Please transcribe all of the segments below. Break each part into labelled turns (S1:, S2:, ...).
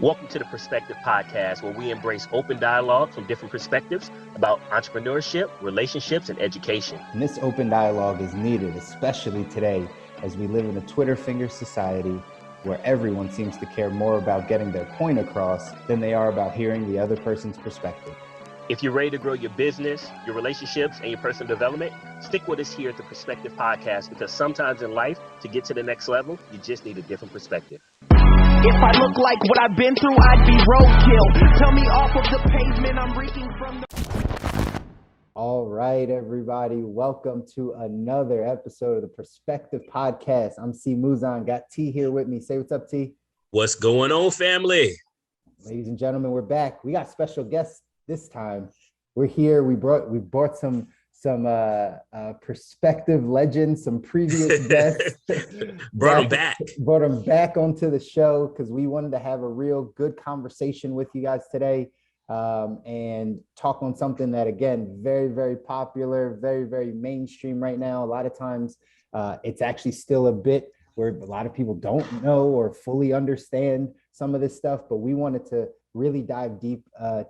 S1: Welcome to the Perspective Podcast, where we embrace open dialogue from different perspectives about entrepreneurship, relationships, and education.
S2: And this open dialogue is needed, especially today, as we live in a Twitter finger society where everyone seems to care more about getting their point across than they are about hearing the other person's perspective.
S1: If you're ready to grow your business, your relationships, and your personal development, stick with us here at the Perspective Podcast, because sometimes in life, to get to the next level, you just need a different perspective.
S3: If I look like what I've been through, I'd be roadkill. Tell me off of the pavement, I'm reeking from the...
S2: All right, everybody. Welcome to another episode of the Perspective Podcast. I'm C. Muzan. Got T here with me. Say what's up, T.
S1: What's going on, family?
S2: Ladies and gentlemen, we're back. We got special guests this time. We're here. We brought some perspective legends, some previous guests.
S1: Brought them back
S2: onto the show because we wanted to have a real good conversation with you guys today, and talk on something that, again, very, very popular, very, very mainstream right now. A lot of times it's actually still a bit where a lot of people don't know or fully understand some of this stuff, but we wanted to really dive deep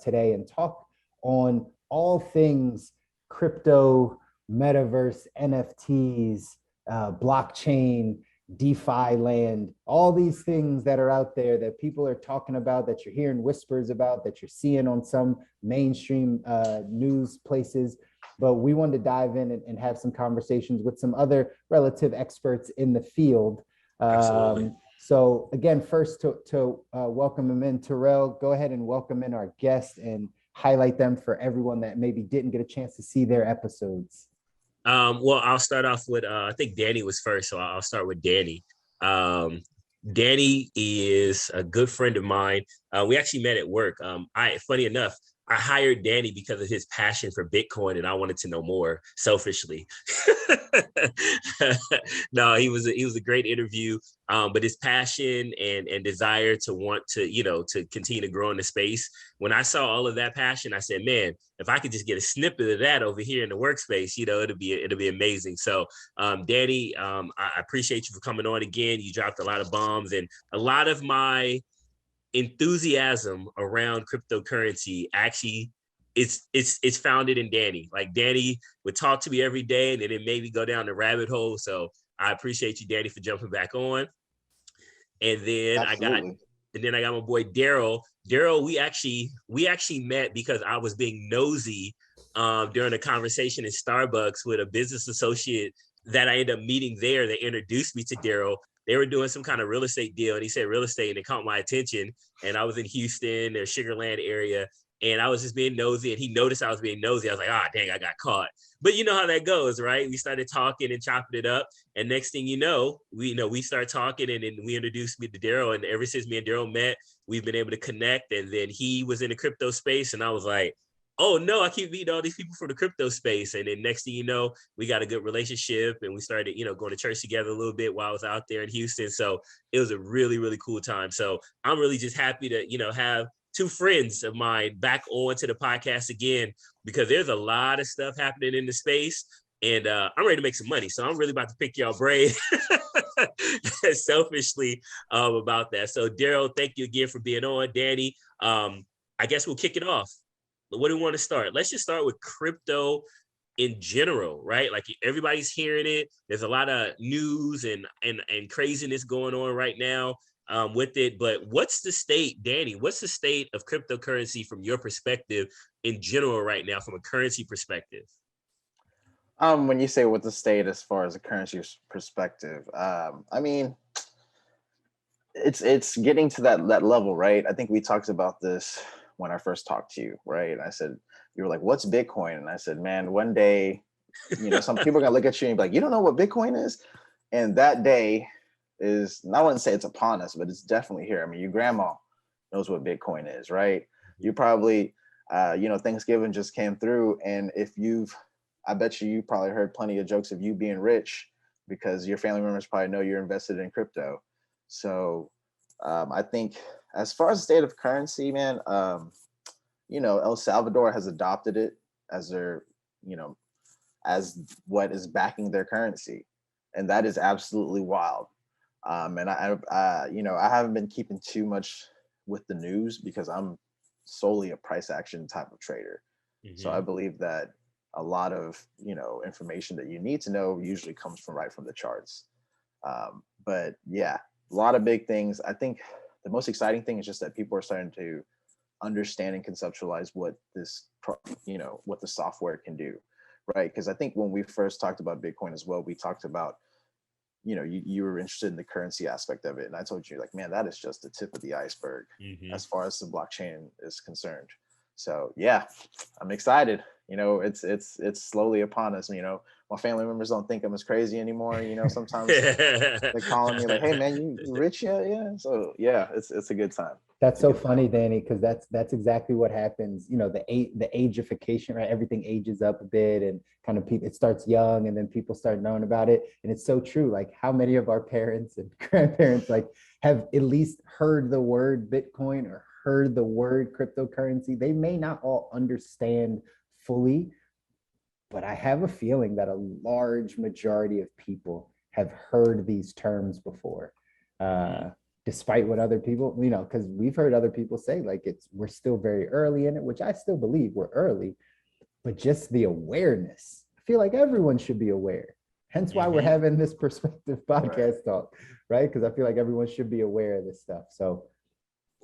S2: today and talk on all things crypto, metaverse, NFTs, blockchain, DeFi land, all these things that are out there that people are talking about, that you're hearing whispers about, that you're seeing on some mainstream news places. But we wanted to dive in and have some conversations with some other relative experts in the field. So again, first to welcome him in, Terrell, go ahead and welcome in our guest and highlight them for everyone that maybe didn't get a chance to see their episodes.
S1: Well, I'll start off with, I think Danny was first, so I'll start with Danny. Danny is a good friend of mine. We actually met at work. Funny enough, I hired Danny because of his passion for Bitcoin, and I wanted to know more selfishly. No, he was a great interview, but his passion and desire to want to, to continue to grow in the space. When I saw all of that passion, I said, man, if I could just get a snippet of that over here in the workspace, it'll be amazing. So, Danny, I appreciate you for coming on again. You dropped a lot of bombs, and a lot of my enthusiasm around cryptocurrency actually it's founded in Danny. Like, Danny would talk to me every day, and then it made me go down the rabbit hole. So I appreciate you, Danny, for jumping back on. And then I got my boy Daryl. Daryl, we actually met because I was being nosy during a conversation in Starbucks with a business associate that I ended up meeting there. They introduced me to Daryl. They were doing some kind of real estate deal, and he said real estate, and it caught my attention. And I was in Houston, their Sugar Land area, and I was just being nosy, and he noticed I was being nosy. I was like, dang, I got caught. But you know how that goes, right? We started talking and chopping it up, and next thing you know, we started talking, and then we introduced me to Daryl, and ever since me and Daryl met, we've been able to connect. And then he was in the crypto space, and I was like, oh no, I keep meeting all these people from the crypto space. And then next thing you know, we got a good relationship, and we started, going to church together a little bit while I was out there in Houston. So it was a really, really cool time. So I'm really just happy to, have two friends of mine back on to the podcast again, because there's a lot of stuff happening in the space, and I'm ready to make some money. So I'm really about to pick y'all brain selfishly about that. So Daryl, thank you again for being on. Danny, I guess we'll kick it off. What do we want to start? Let's just start with crypto in general, right? Like, everybody's hearing it. There's a lot of news and craziness going on right now with it. But what's the state, Danny? What's the state of cryptocurrency from your perspective in general right now, from a currency perspective?
S4: When you say what's the state as far as a currency perspective, I mean, it's getting to that level, right? I think we talked about this when I first talked to you, right? I said, you were like, what's Bitcoin? And I said, man, one day, some people are gonna look at you and be like, you don't know what Bitcoin is? And that day is, I wouldn't say it's upon us, but it's definitely here. I mean, your grandma knows what Bitcoin is, right? You probably, Thanksgiving just came through, and I bet you probably heard plenty of jokes of you being rich because your family members probably know you're invested in crypto. So I think, as far as the state of currency, man, El Salvador has adopted it as their, as what is backing their currency. And that is absolutely wild. And I haven't been keeping too much with the news because I'm solely a price action type of trader. So I believe that a lot of, information that you need to know usually comes from right from the charts. But yeah, a lot of big things. I think the most exciting thing is just that people are starting to understand and conceptualize what this, what the software can do, right? Because I think when we first talked about Bitcoin as well, we talked about, you were interested in the currency aspect of it. And I told you, like, man, that is just the tip of the iceberg as far as the blockchain is concerned. So yeah, I'm excited. It's slowly upon us. My family members don't think I'm as crazy anymore. Sometimes they're calling me like, "Hey man, you rich yet?" Yeah. So yeah, it's a good time.
S2: That's so funny, Danny, because that's exactly what happens. The ageification, right? Everything ages up a bit, and kind of people. It starts young, and then people start knowing about it, and it's so true. Like, how many of our parents and grandparents have at least heard the word Bitcoin or heard the word cryptocurrency? They may not all understand fully, but I have a feeling that a large majority of people have heard these terms before. Despite what other people, because we've heard other people say, like, we're still very early in it, which I still believe we're early, but just the awareness, I feel like everyone should be aware. Hence why we're having this perspective podcast talk, right? Because I feel like everyone should be aware of this stuff. So,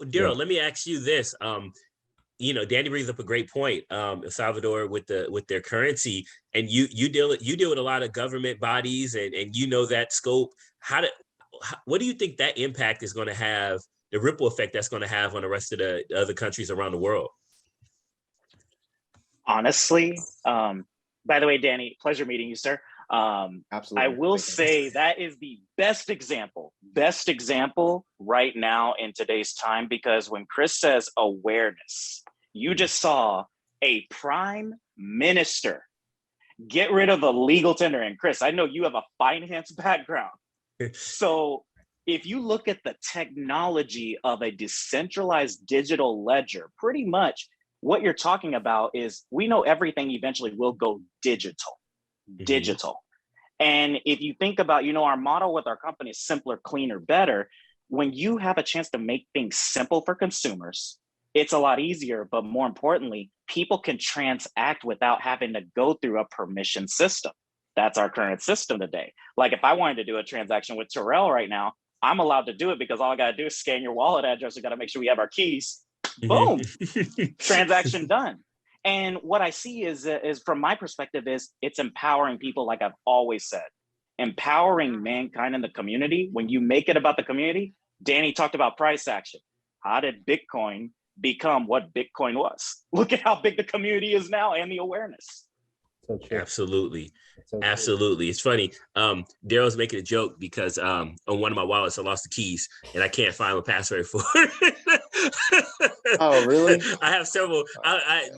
S1: Daryl, let me ask you this. Danny brings up a great point. Salvador with their currency, and you deal with a lot of government bodies, and that scope. What do you think that impact is going to have? The ripple effect that's going to have on the rest of the other countries around the world?
S5: Honestly, by the way, Danny, pleasure meeting you, sir. Absolutely. I will say that is the best example right now in today's time, because when Chris says awareness, you just saw a prime minister get rid of a legal tender. And Chris, I know you have a finance background. So if you look at the technology of a decentralized digital ledger, pretty much what you're talking about is, we know everything eventually will go digital. And if you think about, our model with our company is simpler, cleaner, better. When you have a chance to make things simple for consumers, it's a lot easier, but more importantly, people can transact without having to go through a permission system. That's our current system today. Like, if I wanted to do a transaction with Terrell right now, I'm allowed to do it because all I got to do is scan your wallet address. We got to make sure we have our keys. Boom, transaction done. And what I see is from my perspective, is it's empowering people. Like I've always said, empowering mankind in the community. When you make it about the community, Danny talked about price action. How did Bitcoin become what Bitcoin was? Look at how big the community is now and the awareness.
S2: So true.
S1: Absolutely.
S2: So
S1: Absolutely. It's funny. Daryl's making a joke because on one of my wallets, I lost the keys and I can't find my password for it.
S4: Oh, really?
S1: I have several.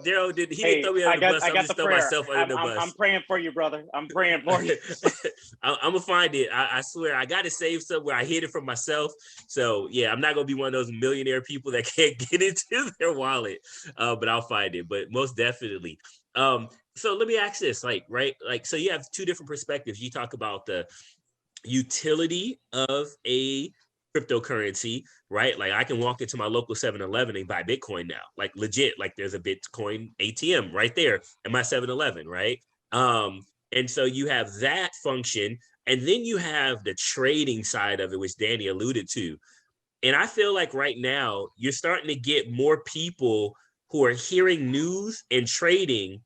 S1: Daryl didn't throw me under the bus. I'm just throwing myself under the bus.
S5: I'm praying for you, brother. I'm praying for you.
S1: I'm going to find it. I swear, I got it saved somewhere. I hid it from myself. So yeah, I'm not going to be one of those millionaire people that can't get into their wallet, but I'll find it. But most definitely. So let me ask this, so you have two different perspectives. You talk about the utility of a cryptocurrency, right? Like, I can walk into my local 7-Eleven and buy Bitcoin now, like legit, like there's a Bitcoin ATM right there in my 7-Eleven, right? And so you have that function, and then you have the trading side of it, which Danny alluded to. And I feel like right now you're starting to get more people who are hearing news and trading,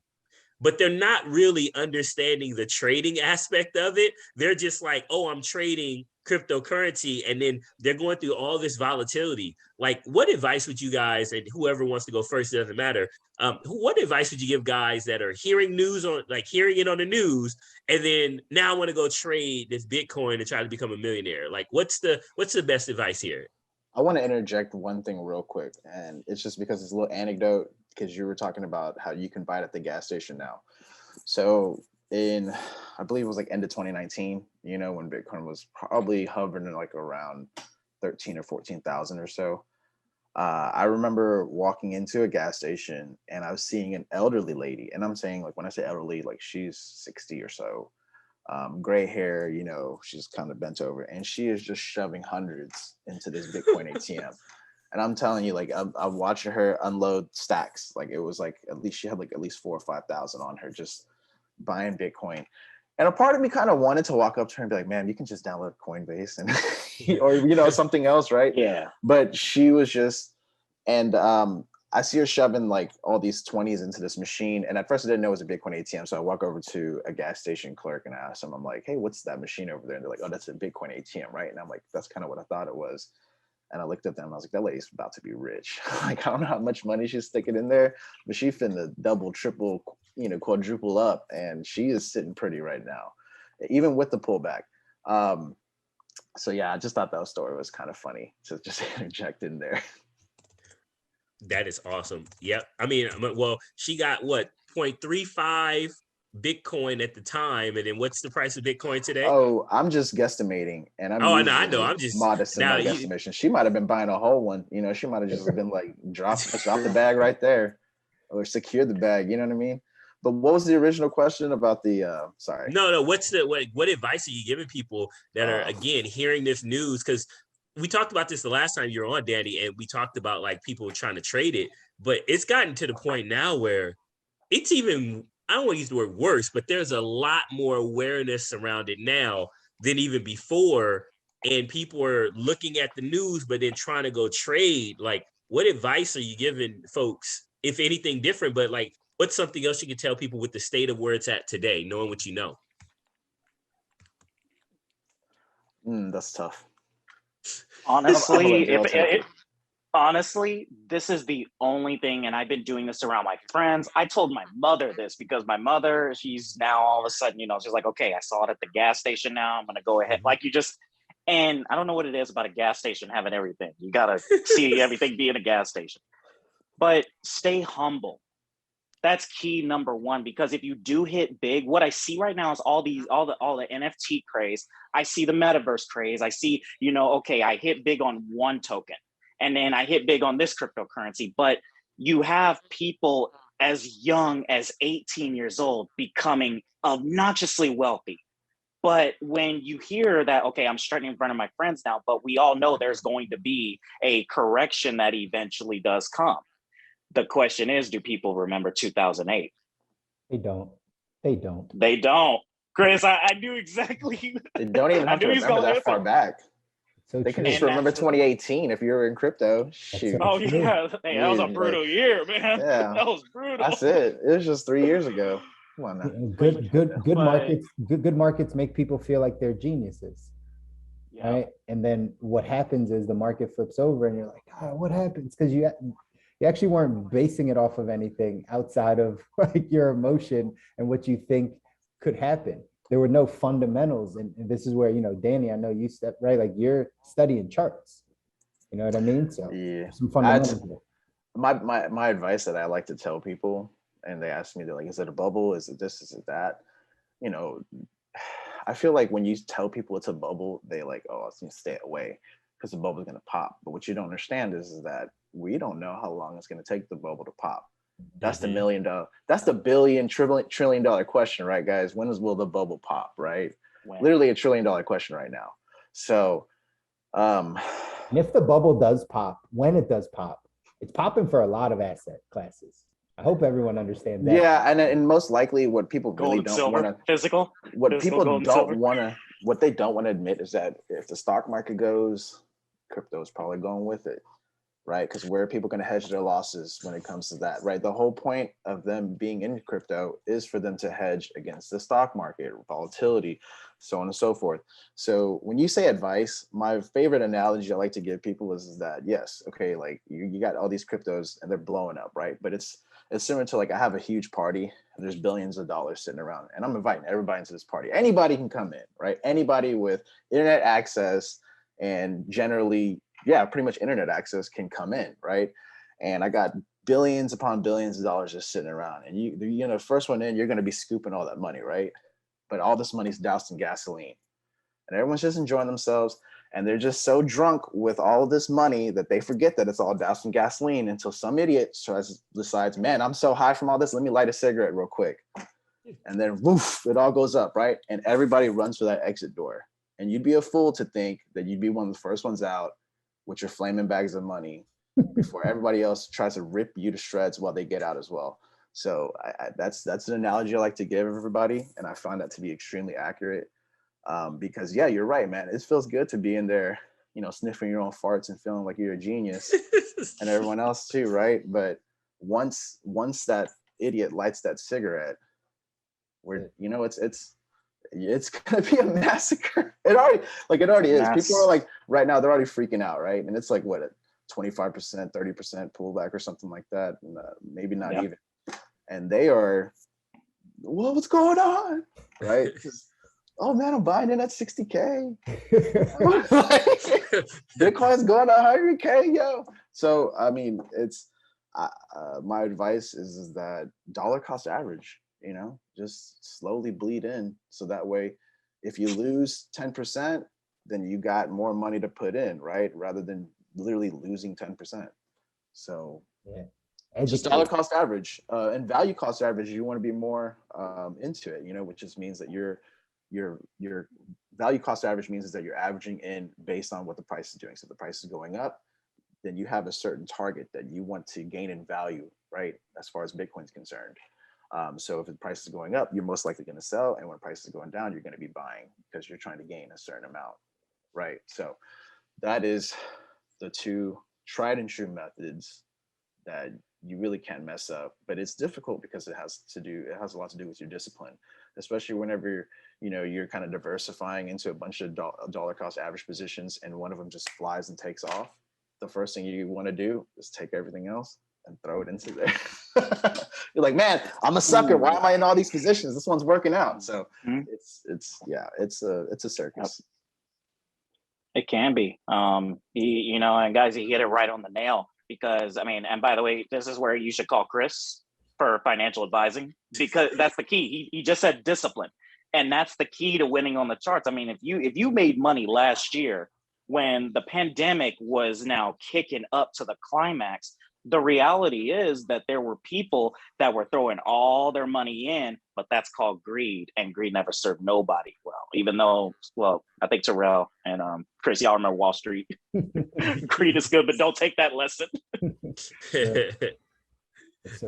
S1: but they're not really understanding the trading aspect of it. They're just like, oh, I'm trading cryptocurrency. And then they're going through all this volatility. Like, what advice would you guys, and whoever wants to go first, it doesn't matter. What advice would you give guys that are hearing hearing it on the news, and then now want to go trade this Bitcoin and try to become a millionaire? Like, what's the best advice here?
S4: I want to interject one thing real quick, and it's just because it's a little anecdote, because you were talking about how you can buy it at the gas station now. So I believe it was like end of 2019, when Bitcoin was probably hovering like around 13 or 14,000 or so. I remember walking into a gas station and I was seeing an elderly lady, and I'm saying, like, when I say elderly, like she's 60 or so, gray hair, she's kind of bent over, and she is just shoving hundreds into this Bitcoin ATM. And I'm telling you, like I'm watching her unload stacks. Like it was like at least she had like at least 4 or 5,000 on her just buying Bitcoin. And a part of me kind of wanted to walk up to her and be like, "Man, you can just download Coinbase and or something else, right?"
S5: Yeah.
S4: But she was just, and I see her shoving like all these 20s into this machine. And at first I didn't know it was a Bitcoin ATM. So I walk over to a gas station clerk and I ask them, I'm like, "Hey, what's that machine over there?" And they're like, "Oh, that's a Bitcoin ATM, right?" And I'm like, "That's kind of what I thought it was." And I looked at them and I was like, "That lady's about to be rich." Like, I don't know how much money she's sticking in there, but she finna double, triple, quadruple up. And she is sitting pretty right now, even with the pullback. So yeah, I just thought that story was kind of funny to just interject in there.
S1: That is awesome. Yep. I mean, well, she got what, 0.35 Bitcoin at the time. And then what's the price of Bitcoin today?
S4: Oh, I'm just guesstimating, and I'm
S1: I
S4: usually
S1: know. I'm just
S4: modest in
S1: now
S4: my guesstimation. She might have been buying a whole one. She might have just been like drop the bag right there, or secure the bag. You know what I mean? But what was the original question about the? Sorry.
S1: No. What advice are you giving people that are again hearing this news? Because we talked about this the last time you were on, Danny, and we talked about like people trying to trade it, but it's gotten to the point now where it's even, I don't want to use the word worse, but there's a lot more awareness around it now than even before. And people are looking at the news, but then trying to go trade. Like, what advice are you giving folks, if anything different, but like, what's something else you can tell people with the state of where it's at today, knowing what you know?
S4: That's tough.
S5: Honestly, honestly, this is the only thing, and I've been doing this around my friends. I told my mother this because my mother, she's now all of a sudden, she's like, "Okay, I saw it at the gas station now. I'm going to go ahead." Like and I don't know what it is about a gas station having everything. You got to see everything be in a gas station. But stay humble. That's key number one, because if you do hit big, what I see right now is all the NFT craze. I see the metaverse craze. I see, okay, I hit big on one token and then I hit big on this cryptocurrency, but you have people as young as 18 years old becoming obnoxiously wealthy. But when you hear that, okay, I'm starting in front of my friends now, but we all know there's going to be a correction that eventually does come. The question is, do people remember 2008?
S2: They don't.
S5: They don't. Chris, I knew exactly.
S4: They don't even have to remember that far back. So they can just remember 2018 if you're in crypto. Shoot.
S5: Oh yeah, hey, that was a brutal year, man. Yeah, that was brutal.
S4: That's it. It was just 3 years ago. Come on now.
S2: Good markets make people feel like they're geniuses. Yeah. Right. And then what happens is the market flips over and you're like, what happens? Because you actually weren't basing it off of anything outside of like your emotion and what you think could happen. There were no fundamentals. And this is where, Danny, I know you right? Like you're studying charts. You know what I mean? So
S4: yeah,
S2: some fundamentals.
S4: My advice that I like to tell people, and they ask me, they're like, is it a bubble? Is it this? Is it that? I feel like when you tell people it's a bubble, they like, oh, it's gonna stay away because the bubble's gonna pop. But what you don't understand is that we don't know how long it's gonna take the bubble to pop. That's the $1 million. That's the trillion dollar question, right, guys? When will the bubble pop? Right? Literally $1 trillion question right now. So,
S2: and if the bubble does pop, when it does pop, it's popping for a lot of asset classes. I hope everyone understands that.
S4: Yeah, and most likely, what people really don't want to
S5: physical.
S4: What people don't want to, what they don't want to admit is that if the stock market goes, crypto is probably going with it. Right? Because where are people going to hedge their losses when it comes to that, right? The whole point of them being in crypto is for them to hedge against the stock market, volatility, so on and so forth. So when you say advice, my favorite analogy I like to give people is that, yes, okay, like you got all these cryptos and they're blowing up, right? But it's similar to like I have a huge party and there's billions of dollars sitting around and I'm inviting everybody into this party. Anybody can come in, right? Anybody with internet access and generally, pretty much internet access can come in, right? And I got billions upon billions of dollars just sitting around. And you first one in, you're going to be scooping all that money, right? But all this money's doused in gasoline. And everyone's just enjoying themselves. And they're just so drunk with all of this money that they forget that it's all doused in gasoline until some idiot decides, man, I'm so high from all this. Let me light a cigarette real quick. And then woof, it all goes up, right? And everybody runs for that exit door. And you'd be a fool to think that you'd be one of the first ones out with your flaming bags of money before everybody else tries to rip you to shreds while they get out as well. So that's an analogy I like to give everybody, and I find that to be extremely accurate. Because yeah, you're right, man. It feels good to be in there, sniffing your own farts and feeling like you're a genius, and everyone else too, right? But once that idiot lights that cigarette, it's gonna be a massacre. It already is. People are like, right now they're already freaking out, right? And it's like what, a 25%, 30% pullback or something like that, and, maybe not even. And they are, well, what's going on, right? Oh man, I'm buying in at 60K. Bitcoin's going to 100K, yo. So I mean, it's my advice is that dollar cost average. Just slowly bleed in, so that way, if you lose 10%, then you got more money to put in, right? Rather than literally losing 10%. So just dollar cost average, and value cost average. You want to be more into it, which just means that your value cost average means is that you're averaging in based on what the price is doing. So if the price is going up, then you have a certain target that you want to gain in value, right? As far as Bitcoin's concerned. So if the price is going up, you're most likely going to sell. And when price is going down, you're going to be buying because you're trying to gain a certain amount, right? So that is the two tried and true methods that you really can't mess up. But it's difficult because it has a lot to do with your discipline, especially whenever you're kind of diversifying into a bunch of dollar cost average positions, and one of them just flies and takes off. The first thing you want to do is take everything else and throw it into there. You're like, man, I'm a sucker. Why am I in all these positions? This one's working out. So it's a circus.
S5: It can be, and guys, you hit it right on the nail, because I mean, and by the way, this is where you should call Chris for financial advising, because that's the key. He just said discipline, and that's the key to winning on the charts. I mean, if you made money last year when the pandemic was now kicking up to the climax, the reality is that there were people that were throwing all their money in, but that's called greed, and greed never served nobody well. Even though, I think Terrell and Chris, y'all remember Wall Street. Greed is good, but don't take that lesson.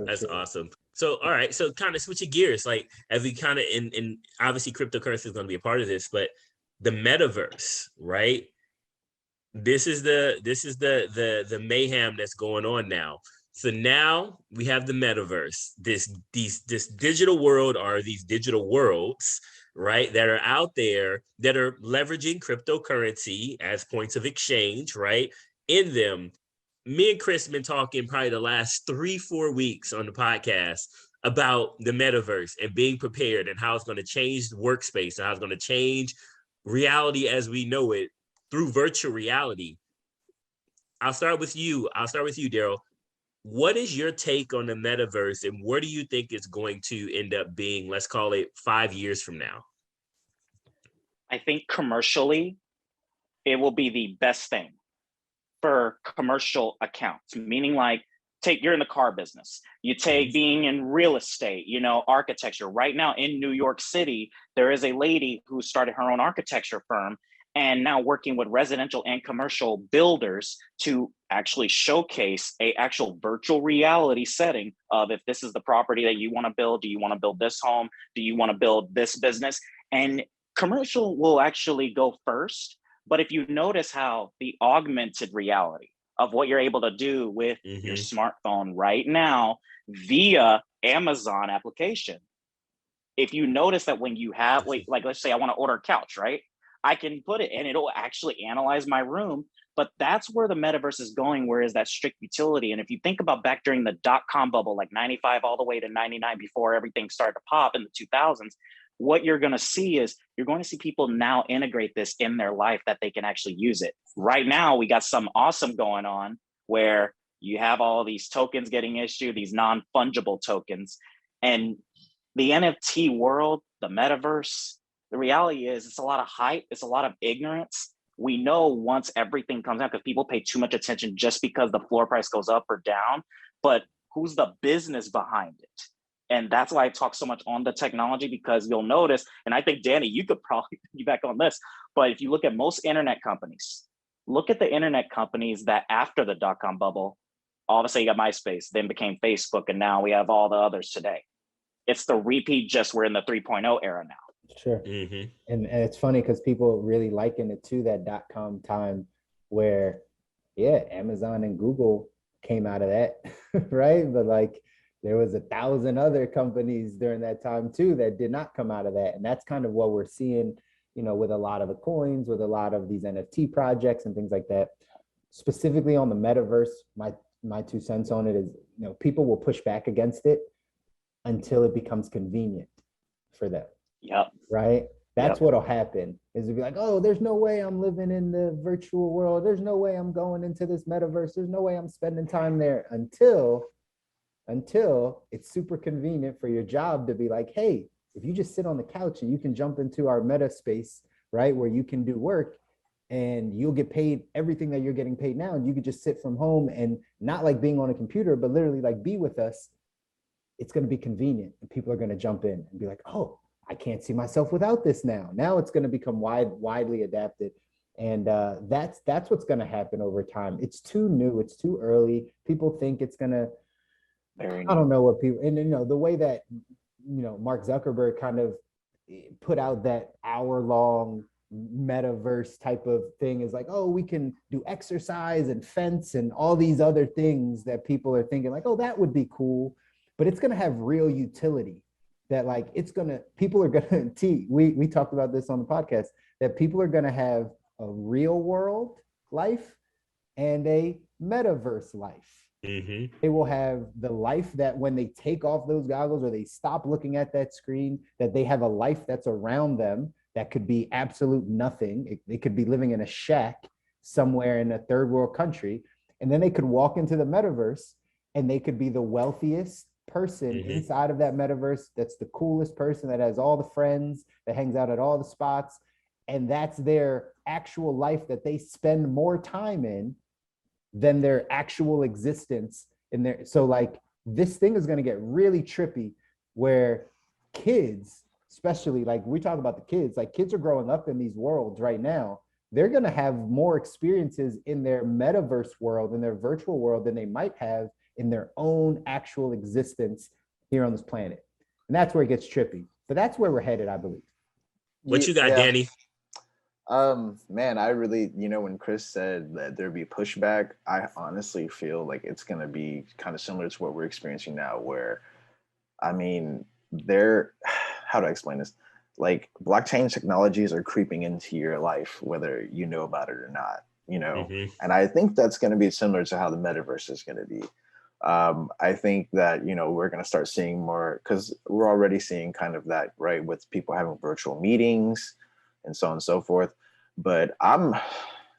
S1: That's awesome. So, all right. So kind of switching gears, like as we kind of in obviously cryptocurrency is going to be a part of this, but the metaverse, right? This is the mayhem that's going on now. So now we have the metaverse, this digital world, or these digital worlds, right, that are out there that are leveraging cryptocurrency as points of exchange, right? In them, me and Chris have been talking probably the last 3-4 weeks on the podcast about the metaverse and being prepared and how it's going to change the workspace and how it's going to change reality as we know it through virtual reality. I'll start with you, Daryl. What is your take on the metaverse, and where do you think it's going to end up being, let's call it 5 years from now?
S5: I think commercially, it will be the best thing for commercial accounts, meaning like, you're in the car business, you take being in real estate, architecture. Right now in New York City, there is a lady who started her own architecture firm and now working with residential and commercial builders to actually showcase a actual virtual reality setting of, if this is the property that you want to build, do you want to build this home? Do you want to build this business? And commercial will actually go first. But if you notice how the augmented reality of what you're able to do with your smartphone right now via Amazon application, if you notice that when you have, like let's say I want to order a couch, right? I can put it and it'll actually analyze my room. But that's where the metaverse is going, where is that strict utility. And if you think about back during the .com bubble, like 95 all the way to 99, before everything started to pop in the 2000s, what you're going to see is you're going to see people now integrate this in their life, that they can actually use it. Right now, we got some awesome going on where you have all these tokens getting issued, these non-fungible tokens. And the NFT world, the metaverse, the reality is it's a lot of hype. It's a lot of ignorance. We know once everything comes out, because people pay too much attention just because the floor price goes up or down, but who's the business behind it? And that's why I talk so much on the technology, because you'll notice, and I think, Danny, you could probably be back on this, but if you look at most internet companies, look at the internet companies that after the .com bubble All of a sudden you got MySpace, then became Facebook, and now we have all the others today. It's the repeat, just we're in the 3.0 era now.
S2: Sure.
S1: Mm-hmm.
S2: And it's funny because people really liken it to that .com time where, yeah, Amazon and Google came out of that, right? But like there was 1,000 other companies during that time too that did not come out of that. And that's kind of what we're seeing, you know, with a lot of the coins, with a lot of these NFT projects and things like that. Specifically on the metaverse, my 2 cents on it is, you know, people will push back against it until it becomes convenient for them.
S5: Yep.
S2: Right? That's what'll happen, is to be like, oh, there's no way I'm living in the virtual world. There's no way I'm going into this metaverse. There's no way I'm spending time there until it's super convenient for your job to be like, hey, if you just sit on the couch and you can jump into our meta space, right, where you can do work and you'll get paid everything that you're getting paid now. And you could just sit from home and not like being on a computer, but literally like be with us. It's going to be convenient and people are going to jump in and be like, oh, I can't see myself without this now. Now it's going to become widely adapted. And that's what's going to happen over time. It's too new. It's too early. People think it's going to, I don't know what people, and you know, the way that, you know, Mark Zuckerberg kind of put out that hour-long metaverse type of thing is like, oh, we can do exercise and fence and all these other things that people are thinking like, oh, that would be cool. But it's going to have real utility. That like people are gonna we talked about this on the podcast, that people are gonna have a real world life and a metaverse life.
S1: Mm-hmm.
S2: They will have the life that when they take off those goggles or they stop looking at that screen, that they have a life that's around them that could be absolute nothing. They could be living in a shack somewhere in a third world country, and then they could walk into the metaverse and they could be the wealthiest person inside of that metaverse, that's the coolest person, that has all the friends, that hangs out at all the spots, and that's their actual life that they spend more time in than their actual existence in there. So like this thing is going to get really trippy, where kids, especially like we talk about the kids, like kids are growing up in these worlds right now. They're going to have more experiences in their metaverse world, in their virtual world, than they might have in their own actual existence here on this planet. And that's where it gets trippy. But that's where we're headed, I believe.
S1: What you got, Danny?
S4: Man, I really, you know, when Chris said that there'd be pushback, I honestly feel like it's going to be kind of similar to what we're experiencing now, where, I mean, how do I explain this? Like blockchain technologies are creeping into your life, whether you know about it or not, you know? And I think that's going to be similar to how the metaverse is going to be. I think that, you know, we're going to start seeing more, because we're already seeing kind of that, right, with people having virtual meetings and so on and so forth. But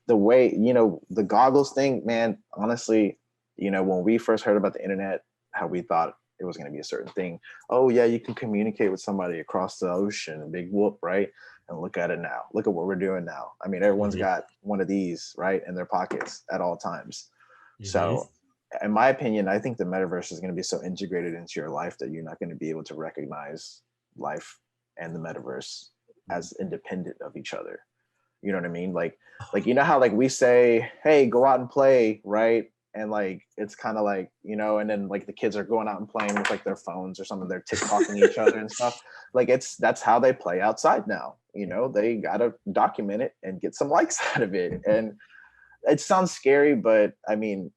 S4: the way, you know, the goggles thing, man, honestly, you know, when we first heard about the internet, how we thought it was going to be a certain thing. Oh yeah, you can communicate with somebody across the ocean, a big whoop, right? And look at it now. Look at what we're doing now. I mean, everyone's got one of these, right, in their pockets at all times. So in my opinion, I think the metaverse is going to be so integrated into your life that you're not going to be able to recognize life and the metaverse as independent of each other. You know what I mean? Like, you know how like we say, hey, go out and play, right? And like, it's kind of like, you know, and then like the kids are going out and playing with like their phones or something. They're TikToking each other and stuff. Like that's how they play outside now. You know, they got to document it and get some likes out of it. And it sounds scary, but I mean,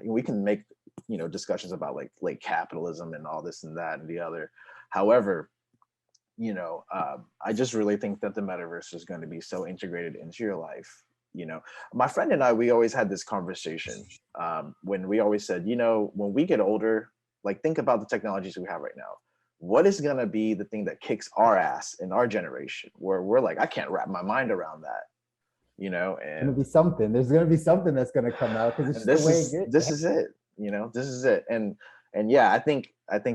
S4: we can make, you know, discussions about like capitalism and all this and that and the other. However, you know, I just really think that the metaverse is going to be so integrated into your life. You know, my friend and I, we always had this conversation when we always said, you know, when we get older, like think about the technologies we have right now. What is going to be the thing that kicks our ass in our generation, where we're like, I can't wrap my mind around that. You know, and
S2: there's going to be something that's going to come out, because it's just the way it gets.
S4: This is it. You know, this is it. And yeah, I think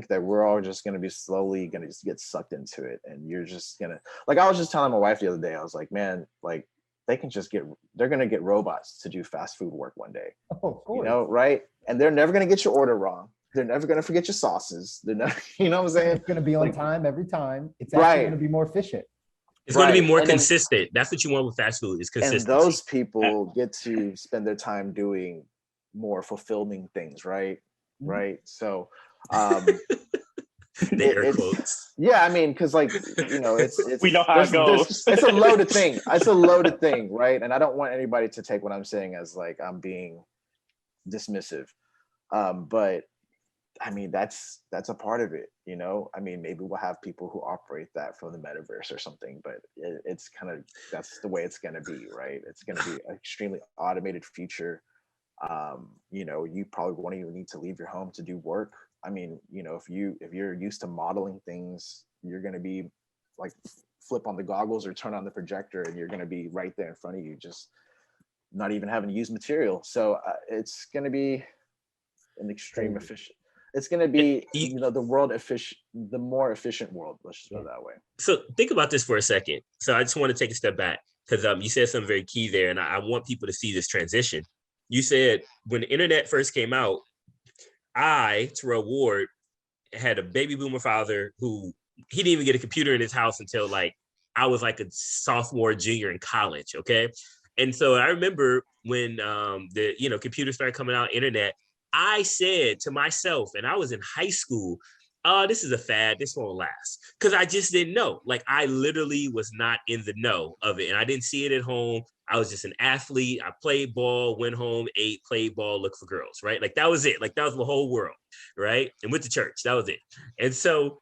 S4: that we're all just going to be slowly going to just get sucked into it. And you're just going to, like, I was just telling my wife the other day, I was like, man, like they're going to get robots to do fast food work one day.
S2: Oh, of course.
S4: You know, right? And they're never going to get your order wrong. They're never going to forget your sauces. They're never, you know what I'm saying?
S2: It's going to be on time every time. It's actually going to be more efficient.
S1: It's going to be more consistent. That's what you want with fast food, is consistency.
S4: And those people get to spend their time doing more fulfilling things, right? Right. So
S1: The air quotes.
S4: yeah, I mean, because like, you know, it's
S5: We know how it goes.
S4: it's a loaded thing. It's a loaded thing, right? And I don't want anybody to take what I'm saying as like I'm being dismissive. But I mean, that's a part of it, you know. I mean, maybe we'll have people who operate that from the metaverse or something, but it's kind of, that's the way it's going to be, right? It's going to be an extremely automated future. You know, you probably won't even need to leave your home to do work. I mean, you know, if you're used to modeling things, you're going to be like flip on the goggles or turn on the projector, and you're going to be right there in front of you, just not even having to use material. So it's going to be an extreme efficient. It's going to be, you know, the more efficient world. Let's just go that way.
S1: So think about this for a second. So I just want to take a step back, because you said something very key there, and I want people to see this transition. You said when the internet first came out, Terrell Ward, had a baby boomer father who he didn't even get a computer in his house until like I was like a sophomore, junior in college. Okay. And so I remember when the computers started coming out, internet, I said to myself, and I was in high school, this is a fad, this won't last. Because I just didn't know. Like I literally was not in the know of it. And I didn't see it at home. I was just an athlete. I played ball, went home, ate, played ball, looked for girls, right? Like that was it. Like that was the whole world, right? And went to church. That was it. And so,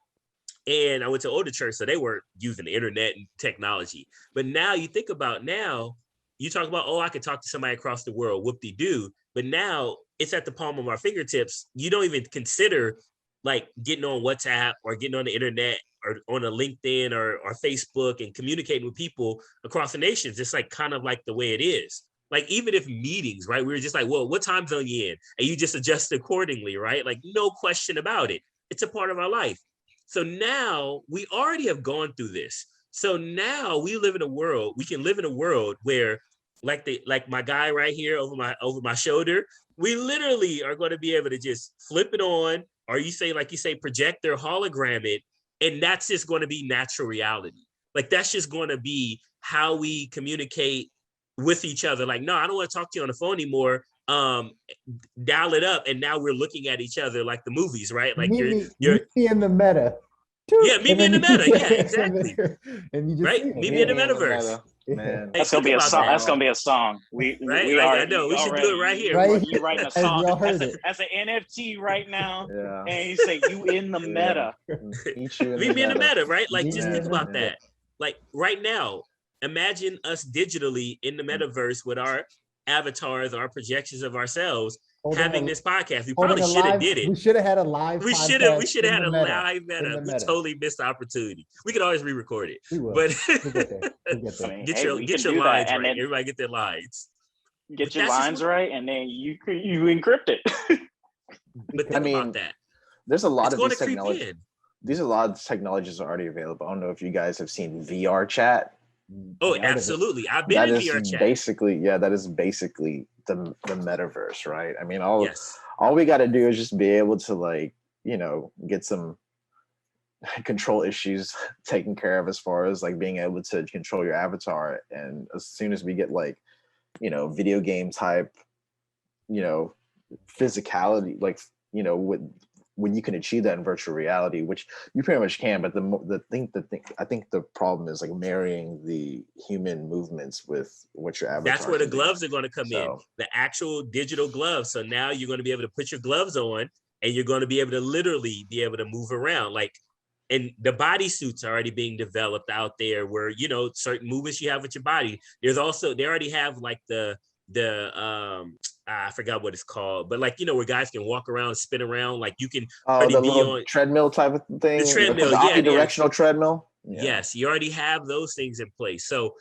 S1: and I went to older church, so they weren't using the internet and technology. But now you think about now, you talk about, I could talk to somebody across the world, whoop-de-doo. But now it's at the palm of our fingertips. You don't even consider like getting on WhatsApp or getting on the internet or on a LinkedIn or Facebook and communicating with people across the nations. It's like kind of like the way it is. Like even if meetings, right? We were just like, well, what time zone you in? And you just adjust accordingly, right? Like no question about it. It's a part of our life. So now we already have gone through this. So now we live in a world, we can live in a world where like my guy right here over my shoulder, we literally are going to be able to just flip it on, or you say projector, hologram it, and that's just going to be natural reality. Like that's just going to be how we communicate with each other. Like, no, I don't want to talk to you on the phone anymore. Dial it up, and now we're looking at each other like the movies, right? Like you're
S2: in the meta.
S1: Yeah, meet me in the meta. Yeah, exactly.
S2: And you just
S1: right, meet me in the metaverse.
S4: Man,
S5: that's gonna be a song. That's gonna be a song. We
S1: I know we should do it right here.
S2: Right?
S5: You writing a song as an NFT right now, and you say you in the meta.
S1: Meet me in the meta, right? Like just think about that. Like right now, imagine us digitally in the metaverse with our avatars, our projections of ourselves. Having this podcast, we probably should have did it.
S2: We should have had a live.
S1: We should have had a live meta. We totally missed the opportunity. We could always re-record it. But get your lines right. Everybody get their lines.
S5: Get your lines right, and then you encrypt it.
S1: But think about that.
S4: There's a lot of these technologies. These are a lot of technologies are already available. I don't know if you guys have seen VR chat.
S1: Oh, absolutely. I've been in VR chat.
S4: That is basically the metaverse, right? I mean, all we got to do is just be able to like, get some control issues taken care of as far as like being able to control your avatar. And as soon as we get like, video game type, physicality, like, when you can achieve that in virtual reality, which you pretty much can, but I think the problem is like marrying the human movements with what your avatar.
S1: That's where the gloves are going to come in, the actual digital gloves. So now you're going to be able to put your gloves on, and you're going to be able to literally be able to move around. Like, and the bodysuits are already being developed out there, where certain movements you have with your body. There's also they already have like the I forgot what it's called, but like where guys can walk around, spin around, like you can
S4: the be on treadmill type of thing.
S1: The treadmill,
S4: the omnidirectional treadmill.
S1: Yeah. Yes, you already have those things in place. So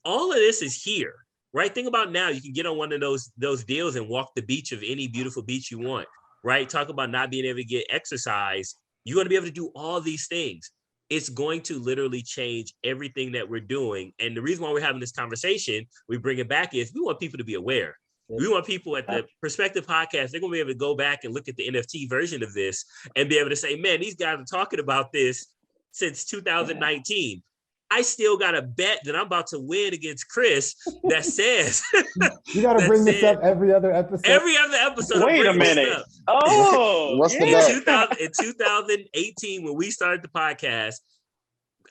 S1: all of this is here, right? Think about now, you can get on one of those deals and walk the beach of any beautiful beach you want, right? Talk about not being able to get exercise. You're going to be able to do all these things. It's going to literally change everything that we're doing. And the reason why we're having this conversation, we bring it back, is we want people to be aware. We want people at the Perspective Podcast, they're going to be able to go back and look at the NFT version of this and be able to say, man, these guys are talking about this since 2019. I still got a bet that I'm about to win against Chris that says
S2: You got to bring this up every other episode.
S1: Every other episode.
S5: Wait a minute. Oh,
S4: What's the
S5: yeah.
S4: bet?
S1: In 2018, when we started the podcast,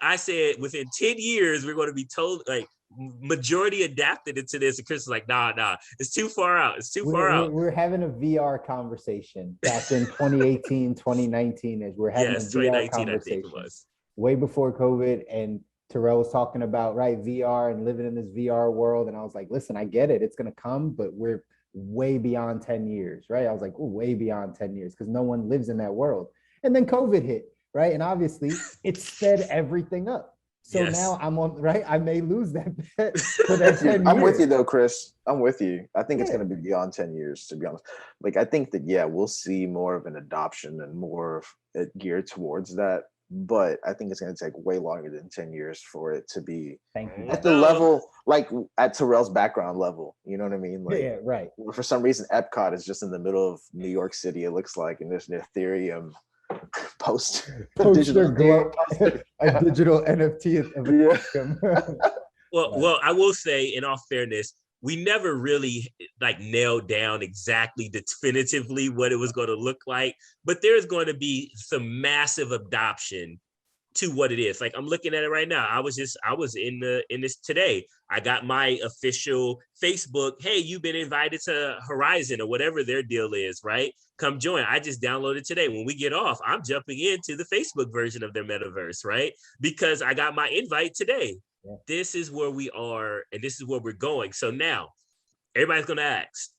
S1: I said within 10 years, we're going to be told, like, majority adapted into this. And Chris is like, nah, it's too far out. It's too far out.
S2: We're having a VR conversation back in 2018, 2019, as we're having a VR conversation. I think it was. Way before COVID, and Terrell was talking about, right, VR and living in this VR world. And I was like, listen, I get it. It's going to come, but we're way beyond 10 years, right? I was like, way beyond 10 years, because no one lives in that world. And then COVID hit, right? And obviously it sped everything up. So now I'm on, right? I may lose that bet for that 10 years.
S4: I'm with you though, Chris. I'm with you. I think it's going to be beyond 10 years, to be honest. Like, I think that, we'll see more of an adoption and more of it geared towards that. But I think it's going to take way longer than 10 years for it to be at the level, like at Terrell's background level. You know what I mean? Like,
S2: right.
S4: For some reason, Epcot is just in the middle of New York City, it looks like, and there's an Ethereum poster.
S2: A digital NFT of
S1: Well, I will say, in all fairness, we never really like nailed down exactly definitively what it was going to look like, but there's going to be some massive adoption to what it is. Like, I'm looking at it right now. I was in this today. I got my official Facebook. Hey, you've been invited to Horizon or whatever their deal is, right? Come join. I just downloaded today. When we get off, I'm jumping into the Facebook version of their metaverse, right? Because I got my invite today. Yeah. This is where we are, and this is where we're going. So now everybody's going to ask,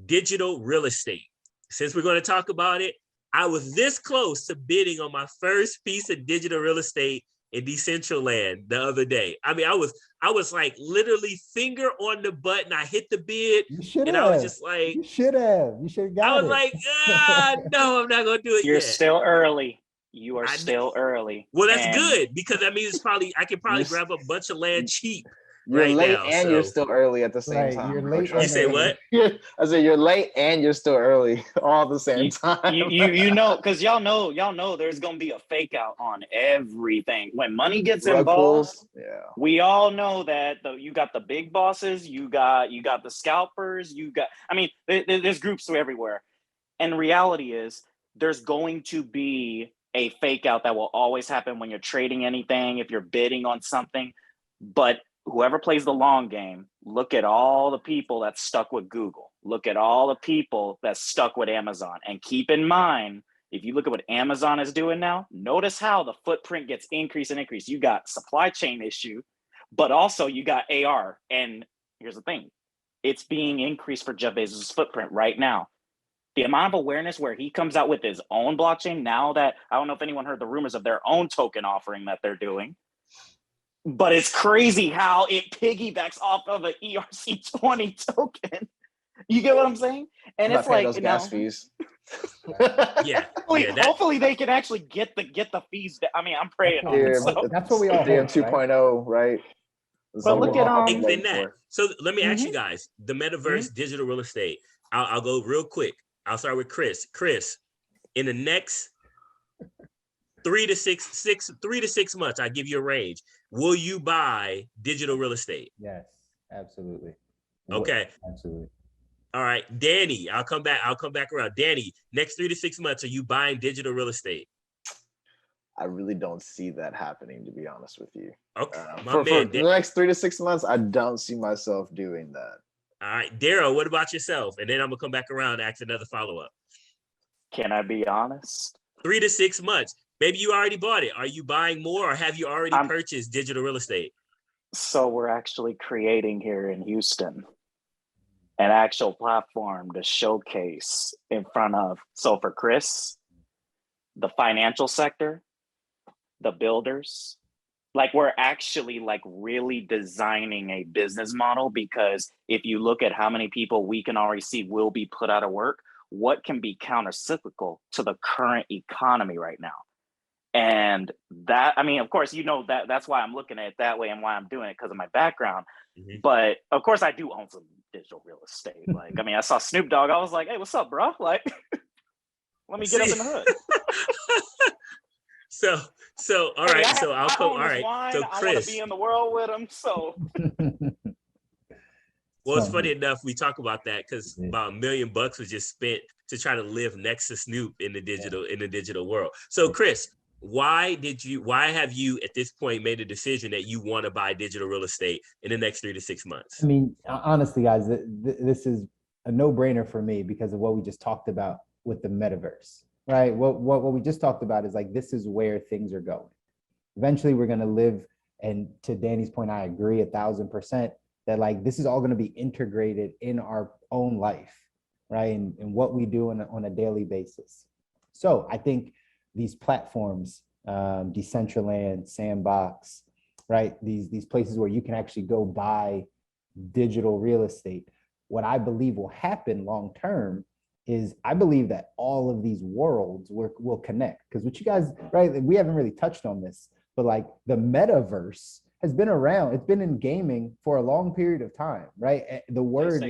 S1: digital real estate. Since we're going to talk about it, I was this close to bidding on my first piece of digital real estate in Decentraland the other day. I mean, I was like literally finger on the button. I hit the bid, and I was just like,
S2: you should have got it.
S1: I was like, no, I'm not going to do it.
S5: You're still early. You are still early.
S1: Well, that's good, because that means I can probably grab a bunch of land cheap.
S4: You're
S1: right
S4: late
S1: now,
S4: and you're still early at the same time.
S2: You're late.
S1: You say what?
S4: I said you're late and you're still early all at the same time.
S5: You know, because y'all know there's gonna be a fake out on everything. When money gets involved, we all know that you got the big bosses, you got the scalpers, there's groups everywhere. And reality is there's going to be a fake out that will always happen when you're trading anything, if you're bidding on something. But whoever plays the long game, look at all the people that stuck with Google. Look at all the people that stuck with Amazon. And keep in mind, if you look at what Amazon is doing now, notice how the footprint gets increased and increased. You got supply chain issue, but also you got AR. And here's the thing, it's being increased for Jeff Bezos' footprint right now. The amount of awareness where he comes out with his own blockchain now, that I don't know if anyone heard the rumors of their own token offering that they're doing, but it's crazy how it piggybacks off of an ERC20 token. You get what I'm saying? And it's like,
S4: those gas fees.
S5: Hopefully they can actually get the fees. I'm praying on it. So.
S2: That's what we all
S4: do. 2.0, right?
S5: But look at
S1: that. So let me ask you guys, the metaverse, digital real estate. I'll go real quick. I'll start with Chris. Chris, in the next 3 to 6 months, I give you a range. Will you buy digital real estate?
S2: Yes, absolutely.
S1: Okay.
S2: Absolutely.
S1: All right, Danny, I'll come back around. Danny, next 3 to 6 months, are you buying digital real estate?
S4: I really don't see that happening, to be honest with you.
S1: Okay.
S4: For the next 3 to 6 months, I don't see myself doing that.
S1: All right, Daryl, what about yourself? And then I'm gonna come back around and ask another follow-up.
S5: Can I be honest?
S1: 3 to 6 months. Maybe you already bought it. Are you buying more, or have you already purchased digital real estate?
S5: So we're actually creating here in Houston an actual platform to showcase in front of. So for Chris, the financial sector, the builders, like we're actually like really designing a business model, because if you look at how many people we can already see will be put out of work, what can be counter-cyclical to the current economy right now? And that, of course, that's why I'm looking at it that way and why I'm doing it, because of my background. Mm-hmm. But of course I do own some digital real estate. Like, I saw Snoop Dogg. I was like, hey, what's up, bro? Like, let me get up in the hood.
S1: So all right.
S5: Hey,
S1: So I'll
S5: I
S1: come.
S5: own
S1: All
S5: this
S1: right.
S5: wine.
S1: So
S5: I want to
S1: Chris,
S5: be in the world with him. So
S1: well, it's
S2: So,
S1: funny enough we talk about that because
S2: yeah.
S1: about $1 million was just spent to try to live next to Snoop in the digital world. So Chris, why have you at this point made a decision that you want to buy digital real estate in the next 3 to 6 months?
S2: I mean, honestly, guys, this is a no-brainer for me because of what we just talked about with the metaverse, right? What we just talked about is like this is where things are going. Eventually, we're going to live, and to Danny's point, I agree 1,000% that like this is all going to be integrated in our own life, right? And what we do on a daily basis. So I think these platforms, Decentraland, Sandbox, right? These places where you can actually go buy digital real estate. What I believe will happen long term is I believe that all of these worlds will connect. Because what you guys, right? We haven't really touched on this, but like the metaverse has been around. It's been in gaming for a long period of time, right? The word,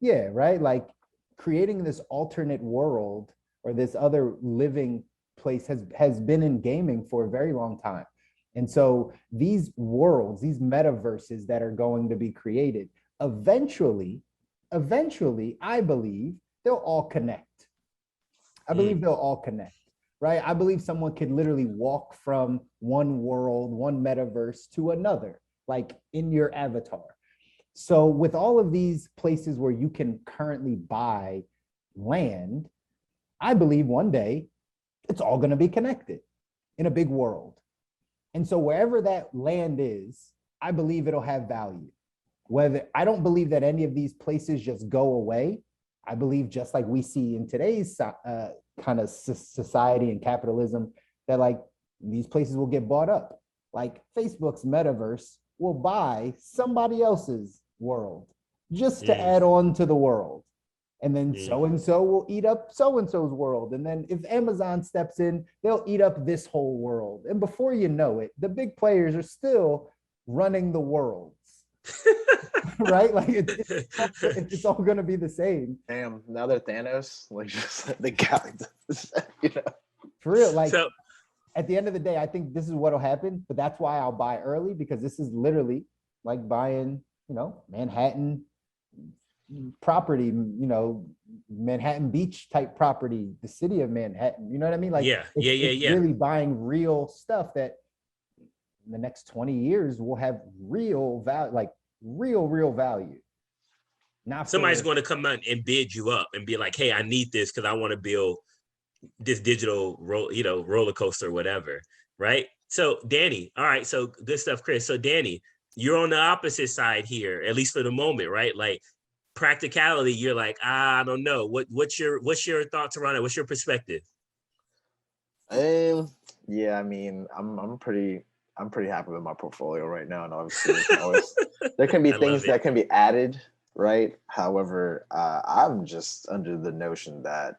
S2: yeah, right? Like creating this alternate world or this other living place has been in gaming for a very long time. And so these worlds, these metaverses that are going to be created, eventually, I believe they'll all connect. I believe they'll all connect, right? I believe someone could literally walk from one world, one metaverse to another, like in your avatar. So with all of these places where you can currently buy land, I believe one day it's all going to be connected in a big world. And so wherever that land is, I believe it'll have value. Whether I don't believe that any of these places just go away. I believe just like we see in today's kind of society and capitalism, that like these places will get bought up. Like Facebook's metaverse will buy somebody else's world just to add on to the world. And then so-and-so will eat up so-and-so's world. And then if Amazon steps in, they'll eat up this whole world. And before you know it, the big players are still running the worlds. Right? Like it's all going to be the same.
S4: Damn, now they're Thanos. Like just the guy, you know.
S2: For real, like so, at the end of the day, I think this is what'll happen. But that's why I'll buy early, because this is literally like buying, Manhattan property, Manhattan Beach type property, the city of Manhattan. You know what I mean? Like, it's really buying real stuff that in the next 20 years will have real value, like real value. Not
S1: somebody's going to come out and bid you up and be like, "Hey, I need this because I want to build this digital roller coaster, or whatever." Right? So, Danny, all right, so good stuff, Chris. So, Danny, you're on the opposite side here, at least for the moment, right? Like practicality, you're like, I don't know. What's your thoughts around it? What's your perspective?
S4: Yeah, I mean, I'm pretty happy with my portfolio right now, and obviously there can be things that can be added, right? However, I'm just under the notion that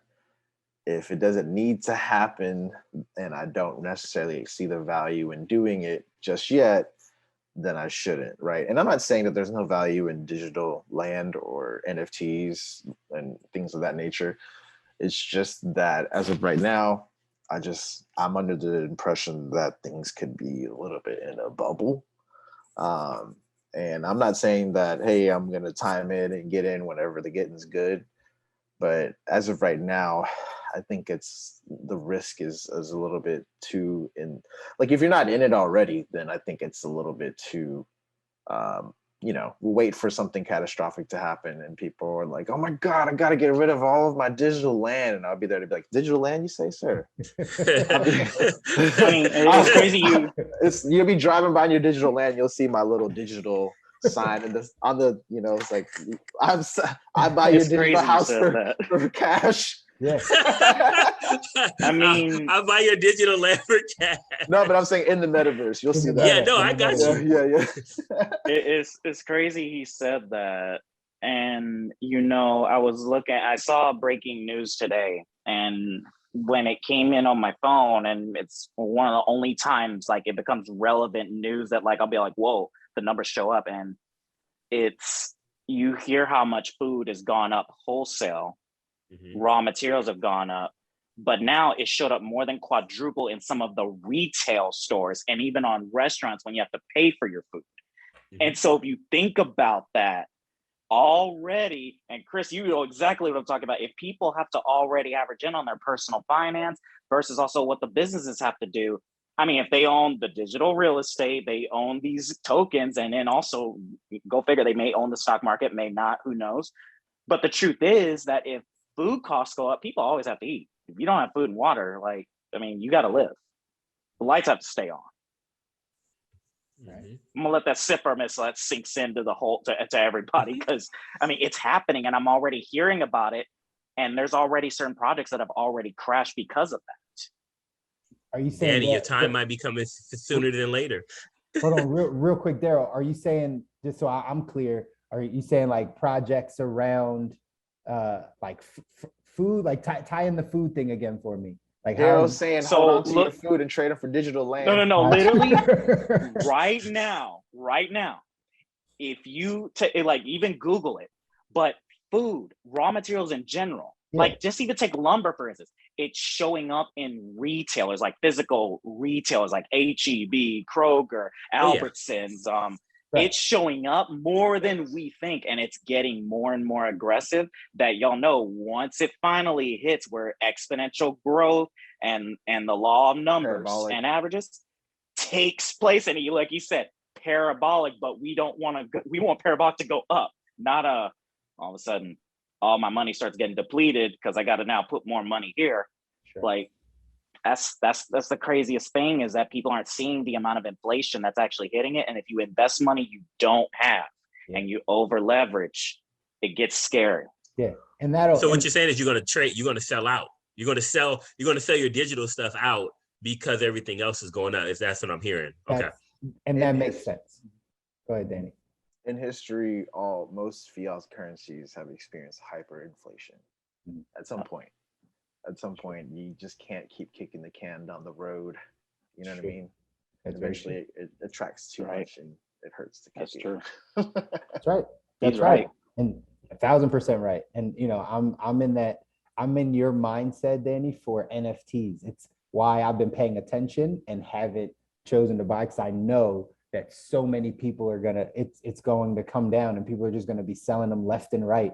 S4: if it doesn't need to happen and I don't necessarily see the value in doing it just yet, then I shouldn't, right? And I'm not saying that there's no value in digital land or NFTs and things of that nature. It's just that as of right now, I'm under the impression that things could be a little bit in a bubble. And I'm not saying that, hey, I'm going to time it and get in whenever the getting's good. But as of right now, I think the risk is a little bit too like if you're not in it already, then I think it's a little bit too, wait for something catastrophic to happen and people are like, oh my God, I got to get rid of all of my digital land. And I'll be there to be like, digital land, you say, sir?
S5: I mean, it's crazy.
S4: You'll be driving by your digital land. You'll see my little digital sign on the, it's like, I buy your digital house for cash.
S2: Yes.
S5: I mean,
S1: I'll buy your digital land for cash.
S4: No, but I'm saying in the metaverse, you'll see that.
S1: Yeah, no, I got you.
S4: Yeah.
S5: It's crazy he said that. And, I saw breaking news today, and when it came in on my phone, and it's one of the only times like it becomes relevant news that like, I'll be like, whoa, the numbers show up, and you hear how much food has gone up wholesale. Mm-hmm. Raw materials have gone up. But now it showed up more than quadruple in some of the retail stores and even on restaurants when you have to pay for your food. And so if you think about that already, and Chris, you know exactly what I'm talking about. If people have to already average in on their personal finance versus also what the businesses have to do, I mean, if they own the digital real estate, they own these tokens, and then also go figure, they may own the stock market, may not, who knows. But the truth is that if food costs go up, people always have to eat. If you don't have food and water, like, I mean, you got to live. The lights have to stay on.
S1: Right.
S5: I'm gonna let that sit for a minute so that sinks into the whole to everybody, because I mean it's happening and I'm already hearing about it, and there's already certain projects that have already crashed because of that.
S2: Are you saying
S1: Danny, your time might be coming sooner than later?
S2: Hold on, real quick, Daryl. Are you saying, just so I'm clear, are you saying like projects around like food, like tie in the food thing again for me? Like
S4: Daryl's saying,
S5: so
S4: hold on to
S5: look,
S4: your food and trade them for digital land.
S5: no, literally right now, if you like even Google it, but food, raw materials in general, like just even take lumber, for instance, it's showing up in retailers, like physical retailers like HEB, Kroger, Albertsons. It's showing up more than we think, and it's getting more and more aggressive. That y'all know, once it finally hits where exponential growth and the law of numbers and averages takes place, and you, like you said, parabolic, but we don't want to. We want parabolic to go up, not all of a sudden all my money starts getting depleted because I got to now put more money here. Sure. Like that's the craziest thing, is that people aren't seeing the amount of inflation that's actually hitting it. And if you invest money you don't have and you over leverage, it gets scary.
S2: Yeah. And that'll,
S1: so what you're saying is you're going to trade, you're going to sell out. You're going to sell your digital stuff out because everything else is going up. If that's what I'm hearing. Okay.
S2: And that makes sense. Go ahead, Danny.
S4: In history, most fiat currencies have experienced hyperinflation at some point. At some point, you just can't keep kicking the can down the road. You know what I mean? Eventually, it attracts too much and it hurts to kick it.
S2: That's right. That's right. And 1,000% right. And you know, I'm in your mindset, Danny, for NFTs. It's why I've been paying attention and haven't chosen to buy, because I know that so many people are it's going to come down and people are just going to be selling them left and right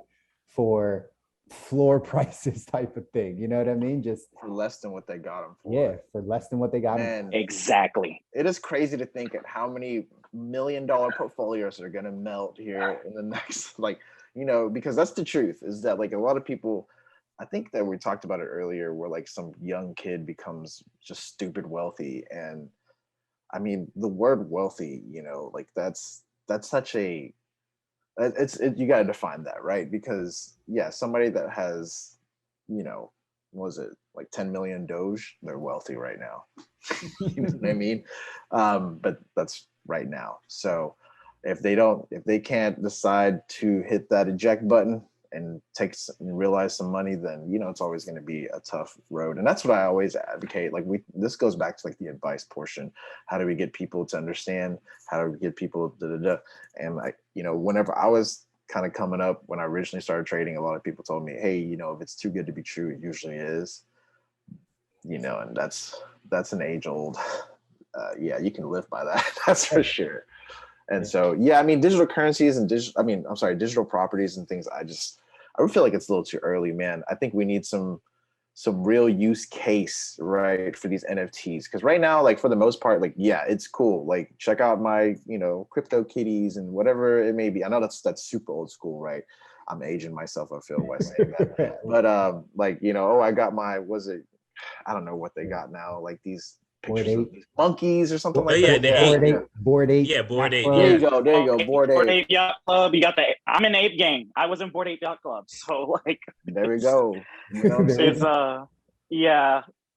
S2: for floor prices type of thing. You know what I mean? Just
S4: for less than what they got them for.
S2: Yeah, for less than what they got them for.
S5: Exactly.
S4: It is crazy to think at how many $1 million portfolios are going to melt here in the next, like, you know, because that's the truth, is that like a lot of people, I think that we talked about it earlier, where like some young kid becomes just stupid wealthy. And I mean, the word wealthy, you know, like that's such a, you got to define that, right? Because somebody that has, you know, what was it, like 10 million Doge, they're wealthy right now. You know what I mean? But that's right now. So if they can't decide to hit that eject button and realize some money, then, you know, it's always going to be a tough road. And that's what I always advocate. Like this goes back to like the advice portion. How do we get people to understand? How do we get people And like, you know, whenever I was kind of coming up, when I originally started trading, a lot of people told me, hey, you know, if it's too good to be true, it usually is, you know, and that's an age old, you can live by that. That's for sure. And so, I mean, digital currencies and digital properties and things, I would feel like it's a little too early, man. I think we need some real use case, right, for these NFTs. Because right now, like for the most part, like, it's cool. Like check out my, you know, crypto kitties and whatever it may be. I know that's super old school, right? I'm aging myself, I feel, by saying that. But like, you know, I got my, I don't know what they got now, like these pictures of these monkeys or something like that.
S2: Bored Ape.
S1: Yeah, Bored Ape.
S4: There you go. Bored Ape
S5: Yacht Club. You got I'm in Ape Gang. I was in Bored Ape Yacht Club. So like,
S4: there we go. You know what I'm saying?
S5: It's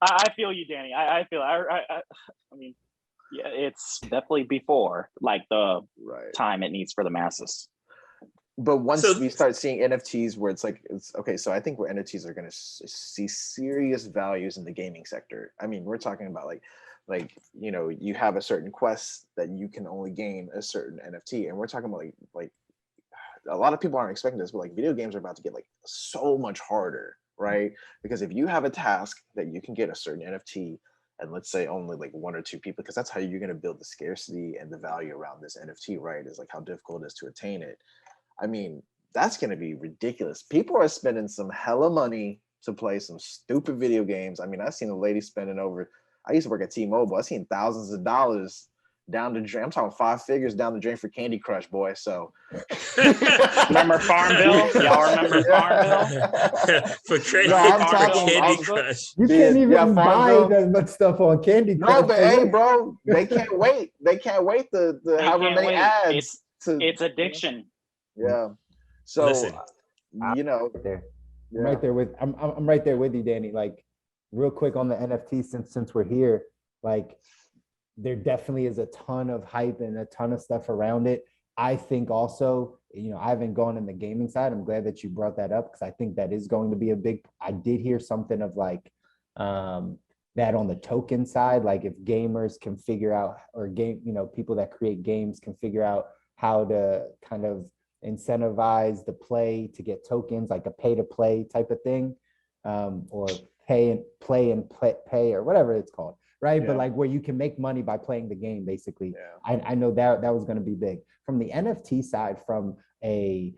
S5: I feel you, Danny. I feel I mean, it's definitely before like the time it needs for the masses.
S4: But once we start seeing NFTs where it's okay, so I think where NFTs are going to see serious values in the gaming sector. I mean, we're talking about like, you know, you have a certain quest that you can only gain a certain NFT. And we're talking about like a lot of people aren't expecting this, but like video games are about to get like so much harder, right? Because if you have a task that you can get a certain NFT, and let's say only like 1 or 2 people, because that's how you're going to build the scarcity and the value around this NFT, right? Is like how difficult it is to attain it. I mean, that's going to be ridiculous. People are spending some hella money to play some stupid video games. I mean, I've seen a lady spending I used to work at T-Mobile. I've seen thousands of dollars down the drain. I'm talking 5 figures down the drain for Candy Crush, boy. So
S5: remember Farmville? Y'all remember Farmville?
S1: For credit,
S4: No, I'm talking
S1: Candy Crush.
S2: You can't even buy
S4: Farmville.
S2: that much stuff on Candy Crush.
S4: No, but hey, bro, they can't wait. They can't wait the however many ads.
S5: It's addiction.
S4: Yeah. So
S1: Listen,
S4: you know,
S2: there.
S4: yeah.
S2: I'm right there with I'm right there with you, Danny. Like, real quick on the NFT, since we're here, like, there definitely is a ton of hype and a ton of stuff around it. I think also, I haven't gone in the gaming side. I'm glad that you brought that up, because I think that is going to be a big. I did hear something of like that on the token side, like if gamers can figure out, or people that create games can figure out how to kind of incentivize the play to get tokens, like a pay to play type of thing, or pay and pay or whatever it's called, right? Yeah. But like where you can make money by playing the game, basically. Yeah. I know that was going to be big. From the NFT side, from a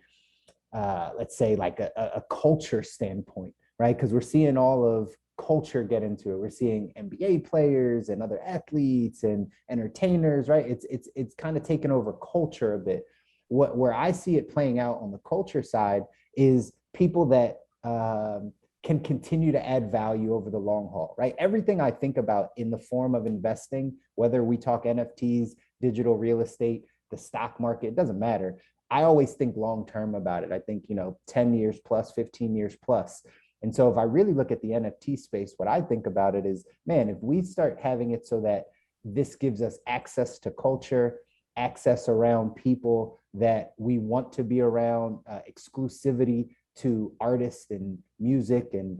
S2: let's say like a culture standpoint, right? Because we're seeing all of culture get into it. We're seeing NBA players and other athletes and entertainers, right? It's kind of taken over culture a bit. Where I see it playing out on the culture side is people that can continue to add value over the long haul, right? Everything I think about in the form of investing, whether we talk NFTs, digital real estate, the stock market, it doesn't matter. I always think long-term about it. I think, 10 years plus, 15 years plus. And so if I really look at the NFT space, what I think about it is, man, if we start having it so that this gives us access to culture, access around people that we want to be around, exclusivity to artists and music and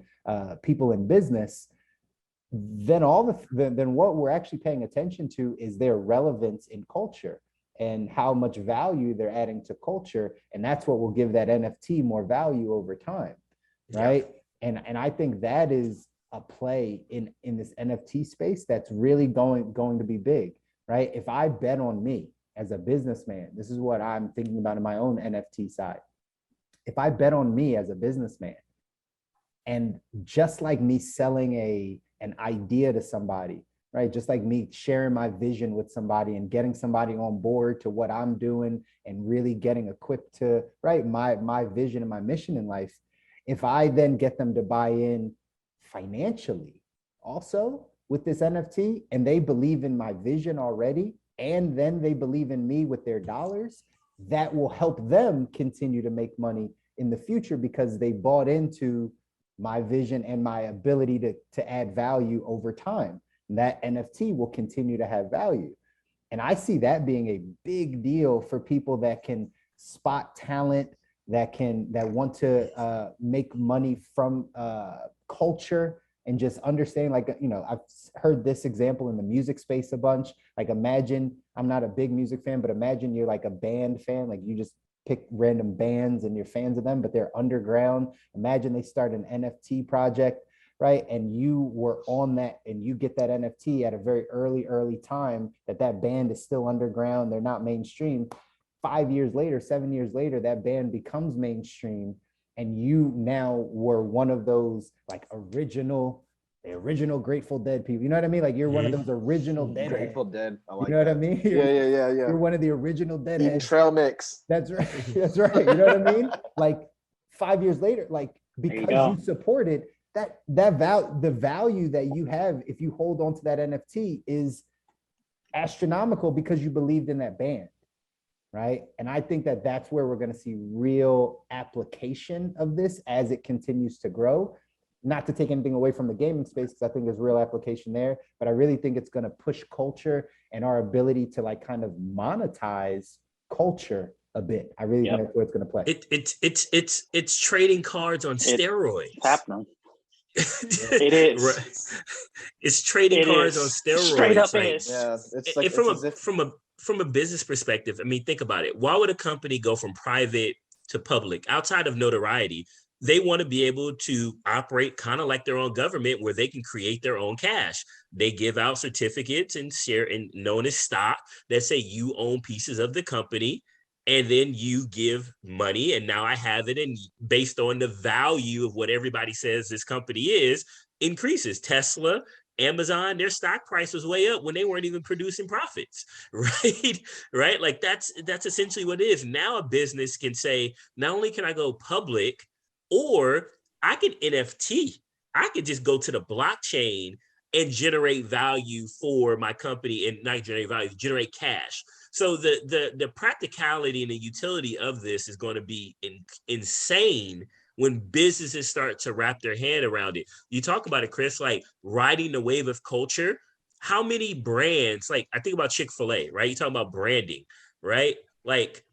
S2: people in business, then then what we're actually paying attention to is their relevance in culture and how much value they're adding to culture. And that's what will give that NFT more value over time, right? Yeah. And I think that is a play in this NFT space that's really going to be big, right? If I bet on me as a businessman, this is what I'm thinking about in my own NFT side. If I bet on me as a businessman, and just like me selling an idea to somebody, right? Just like me sharing my vision with somebody and getting somebody on board to what I'm doing and really getting equipped to, right, my vision and my mission in life. If I then get them to buy in financially also with this NFT, and they believe in my vision already, and then they believe in me with their dollars, that will help them continue to make money in the future because they bought into my vision and my ability to add value over time. And that NFT will continue to have value. And I see that being a big deal for people that can spot talent, that want to make money from culture, and just understand, like, I've heard this example in the music space a bunch. Like, imagine, I'm not a big music fan, but imagine you're like a band fan, like you just pick random bands and you're fans of them, but they're underground. Imagine they start an NFT project, right? And you were on that, and you get that NFT at a very early time that band is still underground. They're not mainstream. 5 years later, 7 years later, that band becomes mainstream. And you now were one of those like the original Grateful Dead people. You know what I mean? Like, you're one of those original Dead.
S4: Grateful Dead. I like
S2: you know
S4: that.
S2: What I mean?
S4: Yeah.
S2: You're one of the original Deadheads.
S4: Trail mix.
S2: That's right. That's right. You know what I mean? Like 5 years later, like, because you supported the value that you have if you hold on to that NFT is astronomical because you believed in that band. Right. And I think that that's where we're going to see real application of this as it continues to grow. Not to take anything away from the gaming space, because I think there's real application there, but I really think it's going to push culture and our ability to like kind of monetize culture a bit. I really think that's where it's going to play.
S1: It's trading cards on steroids.
S5: It's happening. It is.
S1: Right. It's trading cards on steroids.
S5: Straight up
S1: like,
S5: is.
S4: Yeah, it's like
S1: from a business perspective, I mean, think about it. Why would a company go from private to public outside of notoriety? they want to be able to operate kind of like their own government where they can create their own cash. They give out certificates and share and known as stock that say you own pieces of the company, and then you give money. And now I have it, and based on the value of what everybody says this company is, increases. Tesla, Amazon, their stock price was way up when they weren't even producing profits, right? Right? Like that's essentially what it is. Now a business can say, not only can I go public, or I can NFT. I could just go to the blockchain and generate value for my company, and not generate value, generate cash. So the practicality and the utility of this is going to be insane when businesses start to wrap their hand around it. You talk about it, Chris, like riding the wave of culture. How many brands, like I think about Chick-fil-A, right? You talk about branding, right? Like,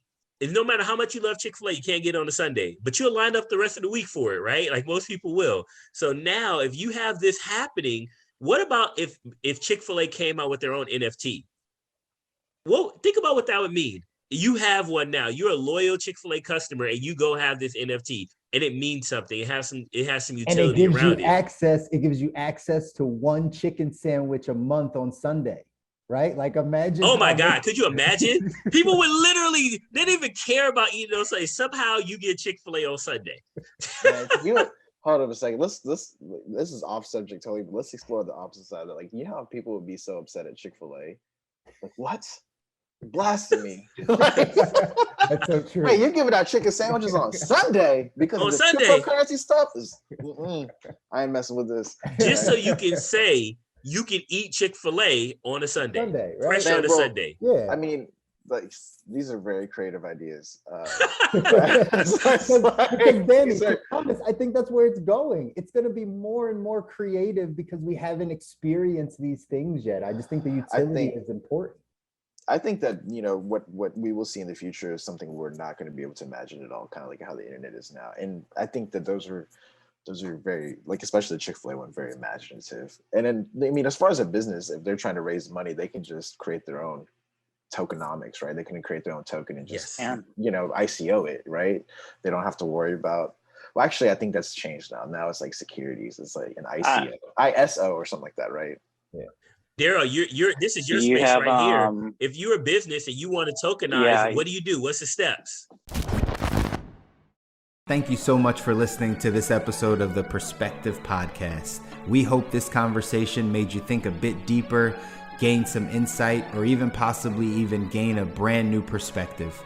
S1: no matter how much you love Chick-fil-A, you can't get on a Sunday, but you'll line up the rest of the week for it, right? Like most people will. So now if you have this happening, what about if Chick-fil-A came out with their own NFT? Well, think about what that would mean. You have one now. You're a loyal Chick-fil-A customer, and you go have this NFT, and it means something. It has some utility
S2: and it gives
S1: around
S2: you access. It gives you access to one chicken sandwich a month on Sunday. Right? Like imagine.
S1: Oh my God. Could you imagine? People would literally, they didn't even care about eating on Sunday. Somehow you get Chick-fil-A on Sunday.
S4: Hold on a second. This is off subject totally, but let's explore the opposite side of it. Like, you know how people would be so upset at Chick-fil-A? Like, what? Blasphemy.
S2: That's so true.
S4: Wait, you're giving out chicken sandwiches on Sunday because of the cryptocurrency stuff? I ain't messing with this.
S1: Just so you can say, you can eat Chick-fil-A on a Sunday.
S2: Right?
S1: Fresh on a Sunday.
S2: Yeah.
S4: I mean, like, these are very creative ideas.
S2: Because Danny, to be honest, I think that's where it's going. It's going to be more and more creative because we haven't experienced these things yet. I just think the utility is important.
S4: I think that, you know, what we will see in the future is something we're not going to be able to imagine at all, kind of like how the internet is now. And I think that those are very, like, especially the Chick-fil-A one, very imaginative. And then, I mean, as far as a business, if they're trying to raise money, they can just create their own tokenomics, right? They can create their own token and just, you know, ICO it, right? They don't have to worry about, well, actually, I think that's changed now. Now it's like securities. It's like an ISO or something like that, right?
S2: Yeah.
S1: Daryl, this is your space right here. If you're a business and you want to tokenize, what do you do? What's the steps?
S2: Thank you so much for listening to this episode of the Perspective Podcast. We hope this conversation made you think a bit deeper, gain some insight, or even possibly even gain a brand new perspective.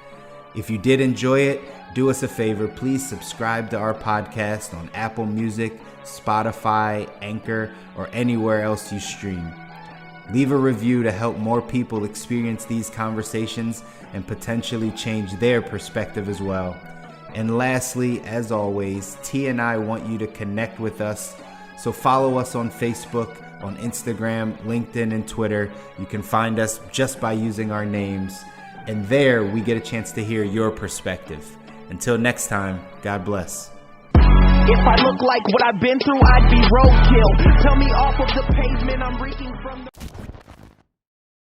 S2: If you did enjoy it, do us a favor, please subscribe to our podcast on Apple Music, Spotify, Anchor, or anywhere else you stream. Leave a review to help more people experience these conversations and potentially change their perspective as well. And lastly, as always, T and I want you to connect with us. So follow us on Facebook, on Instagram, LinkedIn, and Twitter. You can find us just by using our names. And there we get a chance to hear your perspective. Until next time, God bless.
S3: If I look like what I've been through, I'd be roadkill. Tell me off of the pavement, I'm reeking from the...